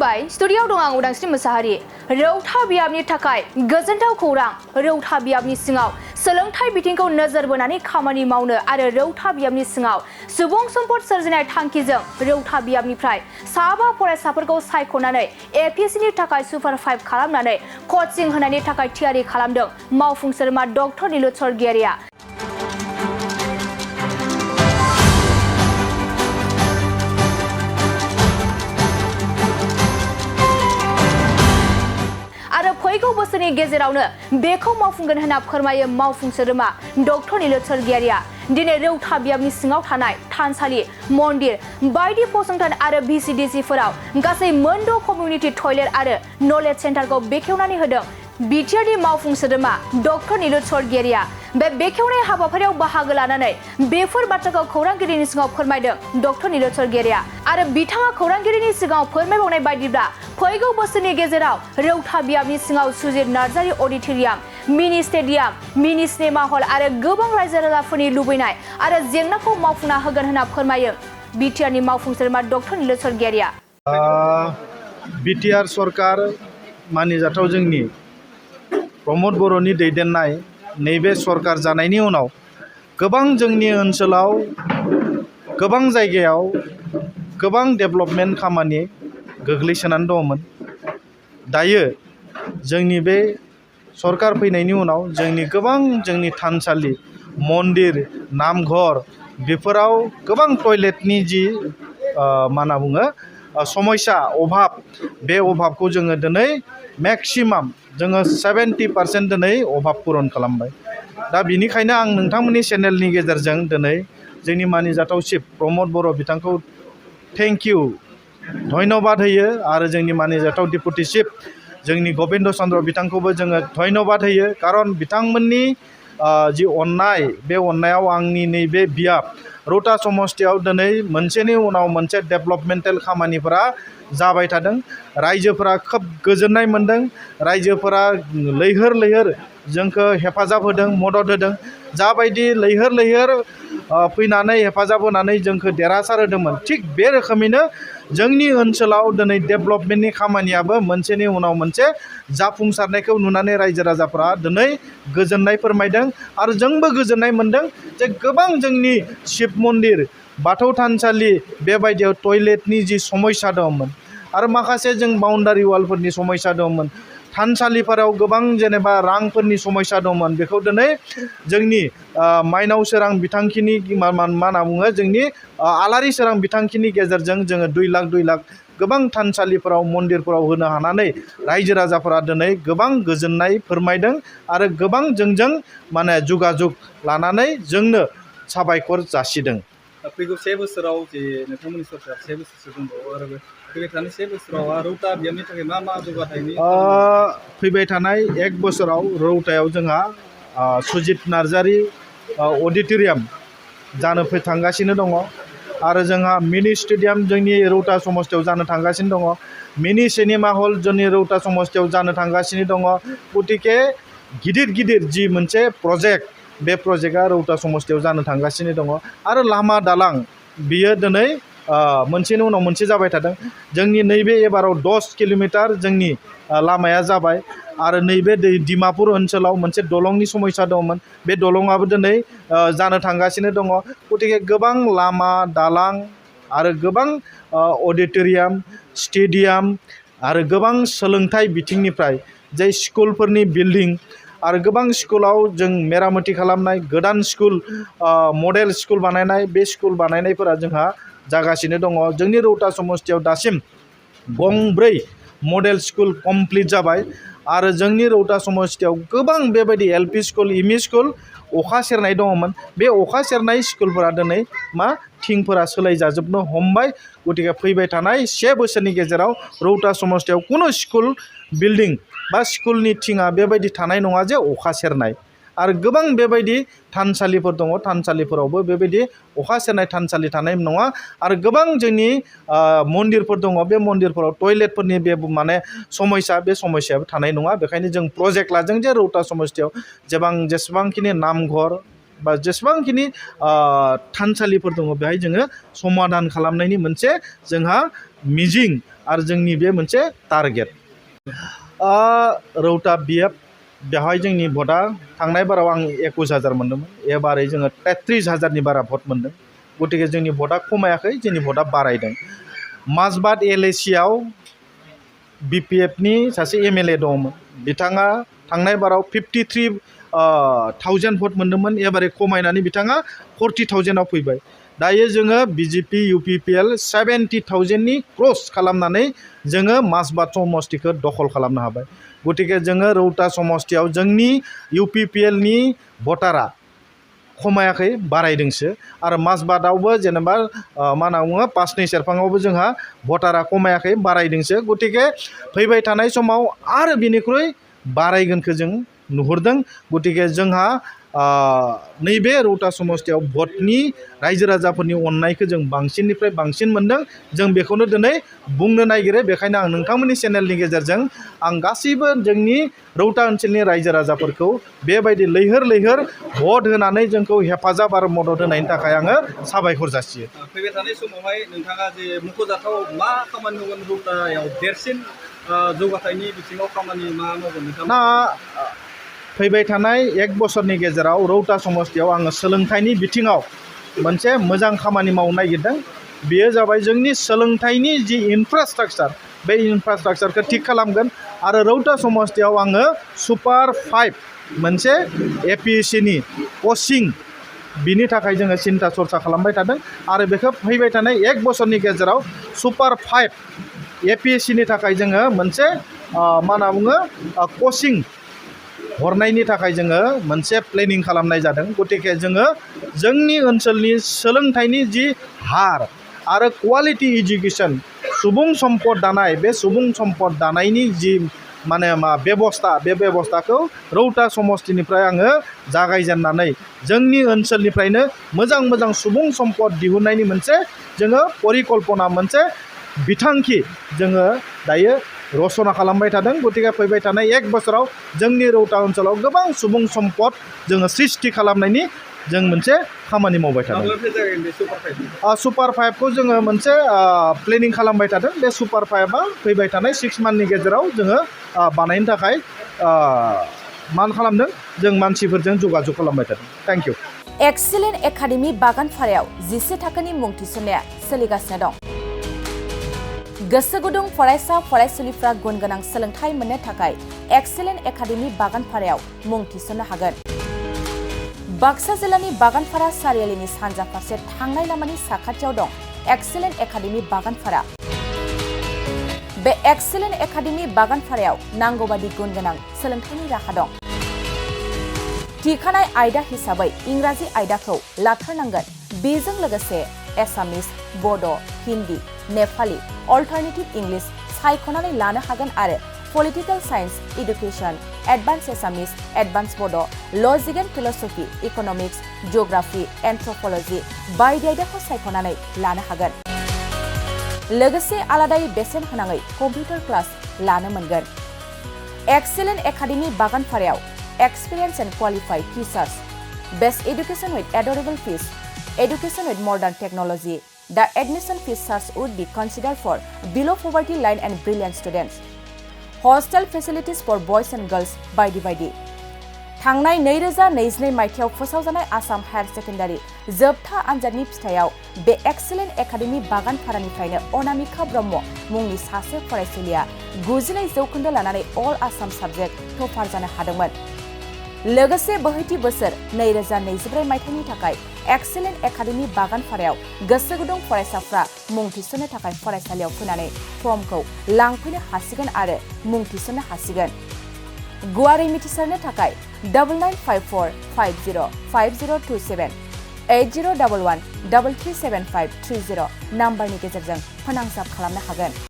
खुलुमबाय स्टुडियोआव दं आं उदांस्रि मोसाहारि रौथा बियाबनि थाखाय गोजोनथाव खौरां रौथा बियाबनि सिङाव सोलोंथाइ बिथिंखौ नोजोर बोनानै खामानि मावनो आरो रौथा बियाबनि सिङाव सुबुं सम्पद सोरजिनाय थांखिजों रौथा बियाबनिफ्राय साबा फरायसाफोरखौ सायख'नानै एपिएससिनि थाखाय सुपार 5 खालामनानै कचिं होनायनि थाखाय थियारि खालामदों मावफुं सोद्रोमा डक्टर नीलु स्वर्गियारिया फैगौ बोसोरनि गेजेरावनो बेखौ मावफुंगोन होनना फोरमायो मावफुं सोद्रोमा डक्टर नीलु स्वर्गियारिया दिनै रौथा बियाबनि सिङाव थानाय थानसालि मन्दिर बायदि फसंथान आरो VCDC फोराव गासै मोनद' कमिउनिटि टयलेट आरो नलेज सेन्टारखौ बेखेवनानै होदों बिटिआरनि मावफुं सोद्रोमा डक्टर नीलु स्वर्गियारिया बे बेखेवनाय हाबाफारियाव बाहागो लानानै बेफोर बाथ्राखौ खौरांगिरिनि सिगाङाव फोरमायदों डक्टर नीलु स्वर्गियारिया आरो बिथाङा खौरांगिरिनि सिगाङाव फोरमायबावनाय बायदिब्ला फैगौ बोसोरनि गेजेराव रौथा बियाबनि सिङाव सुजित नार्जारि अडिटोरियाम मिनि स्टेडियाम मिनि सिनेमा हल आरो गोबां रायजो राजाफोरनि लुबैनाय आरो जेंनाखौ मावफुंना होगोन होनना फोरमायो बिटिआरनि मावफुं सोद्रोमा डक्टर नीलु स्वर्गियारिया बिटिआर सरकार मानिजाथाव जोंनि प्रमद बर'नि दैदेननाय नैबे सरकार जानायनि उनाव गोबां जोंनि ओनसोलाव गोबां जायगायाव गोबां डेभेलपमेन्ट खामानि गोग्लैसोनानै दङमोन दायो जोंनि बे सरकार फैनायनि उनाव जोंनि थानसालि मन्दिर नामघर बेफोराव गोबां टयलेटनि जि मा होनना बुङो समस्या अभाब बे अभाबखौ जोङो दिनै मेक्सिमाम जोङो 70% दिनै अभाब पुरन खालामबाय दा बिनिखायनो आं नोंथांमोननि चेनेलनि गेजेरजों दिनै जोंनि मानिजाथाव चिफ प्रमद बर' बिथांखौ थेंक इउ धन्यबाद होयो आरो जोंनि मानिजाथाव डिपुटि चिफ जोंनि गबिन्द चन्द्र बिथांखौबो जोङो धन्यबाद होयो खारन बिथांमोननि जि अननाय बे अननायाव आंनि नैबे बियाब रौता समस्तियाव दिनै मोनसेनि उनाव मोनसे डेभेलपमेन्टेल खामानिफोरा जाबाय थादों रायजोफोरा खोब गोजोननाय मोनदों रायजोफोरा लैहोर लैहोर जोंखौ हेफाजाब होदों मदद होदों जाबायदि लैहोर लैहोर फैनानै हेफाजाब होनानै जोंखौ देरहासार होदोंमोन थिग बे रोखोमैनो जोंनि ओनसोलाव दिनै डेभेलपमेन्टनि खामानियाबो मोनसेनि उनाव मोनसे जाफुंसारनायखौ नुनानै रायजो राजाफोरा दिनै गोजोननाय फोरमायदों आरो जोंबो गोजोननाय मोनदों जे गोबां जोंनि शिब मन्दिर बाथौ थानसालि बेबायदियाव टयलेटनि जि समस्या दंमोन आरो माखासे जों बाउन्डारि वालफोरनि समस्या दंमोन थानसालिफोराव गोबां जेनेबा रांफोरनि समस्या दंमोन बेखौ दिनै जोंनि माइनाव सोरां बिथांखिनि मा होनना बुङो जोंनि आलारि सोरां बिथांखिनि गेजेरजों जोङो 2 लाख गोबां थानसालिफोराव मन्दिरफोराव होनो हानानै रायजो राजाफोरा दिनै गोबां गोजोननाय फोरमायदों आरो गोबां जोंजों माने जुगाजुग लानानै जोंनो साबायखर जासिदों फैगौ 1 बोसोराव जे नोंथांमोननि सरकार 1 बोसोरसो दंबावो आरो फैबाय थानाय 1 बोसोराव रौता बियाबनि थाखाय मा जौगाथायनि फैबाय थानाय 1 बोसोराव रौतायाव जोंहा सुजित नार्जारि अडिटोरियाम जानो थांगासिनो दङ आरो जोंहा मिनि स्टेडियाम जोंनि रौता समस्तियाव जानो थांगासिनो दङ मिनि सिनेमा हल जोंनि रौता समस्तियाव जानो थांगासिनो दङ गतिके गिदिर जि मोनसे प्रजेक्ट बे प्रजेक्टआ रौता समस्तियाव जानो थांगासिनो दङ आरो लामा दालां बियो दिनै मोनसेनि उनाव मोनसे जाबाय थादों जोंनि नैबे एबाराव 10 किल'मिटार जोंनि लामाया जाबाय आरो नैबे डिमापुर ओनसोलाव मोनसे दलंनि समस्या दंमोन बे दलंआबो दिनै जानो थांगासिनो दङ गतिके गोबां लामा दालां आरो गोबां अडिटोरियाम स्टेडियाम आरो गोबां सोलोंथाइ बिथिंनिफ्राय जाय स्कुलफोरनि बिल्डिं आरो गोबां स्कुलाव जों मेरामति खालामनाय गोदान स्कुल मडेल स्कुल बानायनाय बे स्कुल बानायनायफोरा जोंहा जागासिनो दङ जोंनि रौता समस्तियाव दासिम गंब्रै मडेल स्कुल कमप्लिट जाबाय आरो जोंनि रौता समस्तियाव गोबां बेबायदि LP स्कुल एमइ स्कुल अखा सेरनाय दङमोन बे अखा सेरनाय स्कुलफोरा दिनै थिंफोरा सोलायजाजोबनो हमबाय गतिके फैबाय थानाय 1 बोसोरनि गेजेराव रौता समस्तियाव कुनु स्कुल बिल्डिं बा स्कुलनि थिङा बेबायदि थानाय नङा जे अखा सेरनाय आरो गोबां बेबायदि थानसालिफोर दङ थानसालिफोरावबो बेबायदि अखा सेरनाय थानसालि थानाय नङा आरो गोबां जोंनि मन्दिरफोर दङ बे मन्दिरफोराव टयलेटफोरनि बे माने समस्या बे समस्याबो थानाय नङा बेखायनो जों प्रजेक्ट लादों जे रौता समस्तियाव जेसेबांखिनि नामघर बा जेसेबांखिनि थानसालिफोर दङ बेहाय जोङो समाधान खालामनायनि मोनसे जोंहा मिजिं आरो जोंनि बे मोनसे टारगेट रौता बिएफ बेवहाय जोंनि भटआ थांनाय बाराव आं 21,000 मोन्दोंमोन एबारै जोङो 33,000नि बारा भट मोन्दों गतिके जोंनि भटआ खमायाखै जोंनि भटआ बारायदों माजबाद एलएसिआव बिपिएफनि सासे एमएलए दंमोन बिथाङा थांनाय बाराव 53,000 भट मोन्दोंमोन एबारै खमायनानै बिथाङा 40,000आव फैबाय दायो जोङो बिजेपि इउपिपिएल 70,000नि क्रस खालामनानै जोङो माजबाद समष्टिखौ दखल खालामनो हाबाय गतिके जोङो रौता समष्टियाव जोंनि इउपिपिएलनि भटारा खमायाखै बारायदोंसो आरो माजबादावबो जेनेबा मा होनना बुङो पासनि सेरफाङावबो जोंहा भटारा खमायाखै बारायदोंसो गतिके फैबाय थानाय समाव आरो बिनिख्रुइ बारायगोनखौ जों नुहुरदों गतिके जोंहा नैबे रौता समष्टियाव भटनि रायजो राजाफोरनि अननायखौ जों बांसिननिफ्राय बांसिन मोन्दों जों बेखौनो दिनै बुंनो नागिरो बेखायनो आं नोंथांमोननि चेनेलनि गेजेरजों आं गासैबो जोंनि रौता ओनसोलनि रायजो राजाफोरखौ बेबायदि लैहोर लैहोर भट होनानै जोंखौ हेफाजाब आरो मदद होनायनि थाखाय आङो साबायखर जासियो फैबाय थानाय समावहाय नोंथाङा जे मख'जाथाव मा खामानि मावगोन रौतायाव देरसिन जौगाथायनि बिथिङाव खामानि मा मावगोन नोंथाङा फैबाय थानाय 1 बोसोरनि गेजेराव रौता समष्टियाव आङो सोलोंथाइनि बिथिङाव मोनसे मोजां खामानि मावनो नागिरदों बेयो जाबाय जोंनि सोलोंथाइनि जि इनफ्रास्ट्राक्चार बे इनफ्रास्ट्राक्चारखौ थिक खालामगोन आरो रौता समष्टियाव आङो सुपार 5 मोनसे एपिएससिनि कचिं बिनि थाखाय जोङो सिन्था सरसा खालामबाय थादों आरो बेखौ फैबाय थानाय 1 बोसोरनि गेजेराव सुपार 5 एपिएससिनि थाखाय जोङो मोनसे मा होनना बुङो कचिं हरनायनि थाखाय जोङो मोनसे प्लेनिं खालामनाय जादों गतिके जोङो जोंनि ओनसोलनि सोलोंथाइनि जि हार आरो क्वालिटि एजुकेशन सुबुं सम्पद दानाय बे सुबुं सम्पद दानायनि जि माने बेबस्था बे बेबस्थाखौ रौता समष्टिनिफ्राय आङो जागायजेननानै जोंनि ओनसोलनिफ्रायनो मोजां मोजां सुबुं सम्पद दिहुननायनि मोनसे जोङो परिकल्पना मोनसे बिथांखि जोङो दायो रचना खालामबाय थादों गतिके फैबाय थानाय 1 बोसोराव जोंनि रौता ओनसोलाव गोबां सुबुं सम्पद जोङो सृष्टि खालामनायनि जों मोनसे खामानि मावबाय थादों सुपार 5खौ जोङो मोनसे प्लेनिं खालामबाय थादों बे सुपार 5आ फैबाय थानाय 6 मान्थनि गेजेराव जोङो बानायनो थाखाय मा खालामदों जों मानसिफोरजों जगाजग खालामबाय थादों थेंक इउ एक्सेलेन्ट एकाडेमि बागानपारायाव 11 थाखोनि मुं थिसननाया सोलिगासिनो दं गोसो गुदुं फरायसा फरायसुलिफ्रा गुन गोनां सोलोंथाइ मोननो थाखाय एक्सेलेन्ट एकाडेमि बागानपारायाव मुं थिसननो हागोन बाक्सा जिल्लानि बागानपारा सारियालिनि सानजा फारसे थांनाय लामानि साखाथियाव दं एक्सेलेन्ट एकाडेमि बागानपारा बे एक्सेलेन्ट एकाडेमि बागानपारायाव नांगौबादि गुन गोनां सोलोंथाइनि राहा दं थिखानाय आयदा हिसाबै इंराजि आयदाखौ लाथारनांगोन बेजों लोगोसे एसामिस बड' हिन्दी नेपाली अल्टारनेटिभ इंलिश सायख'नानै लानो हागोन आरो पलिटिकल साइन्स एडुकेशन एडभान्स एसामिस एडभान्स बड' लजिक एन्ड फिलसफी इकनमिक्स जिअग्राफी एन्थ्रपलजी बायदि आयदाखौ सायख'नानै लानो हागोन लोगोसे आलादायै बेसेन होनाङै कम्पिउटार क्लास लानो मोनगोन एक्सेलेन्ट एकाडेमि बागानपारायाव experience and qualified teachers best education with adorable fees education with modern technology. The admission fees charge would be considered for below poverty line and brilliant students. Hostel facilities for boys and girls बायदि थांनाय 2022 मायथाइयाव फोसावजानाय Assam higher secondary जोबथा आनजादनि फिथाइयाव बे excellent academy बागानपारानिफ्रायनो Anamika Brahma मुंनि सासे फरायसुलिया 92% लानानै अल आसाम साबजेक्ट टपार जानो हादोंमोन लोगोसे बोहैथि बोसोर 2024 मायथाइनि थाखाय एक्सेलेन्ट एकाडेमि बागानपारायाव गोसो गुदुं फरायसाफ्रा मुं थिसननो थाखाय फरायसालियाव फैनानै फर्मखौ लांफैनो हासिगोन आरो मुं थिसननो हासिगोन गुवारै मिथिसारनो थाखाय 9954505027 8011337530 नाम्बारनि गेजेरजों फोनांजाब खालामनो हागोन।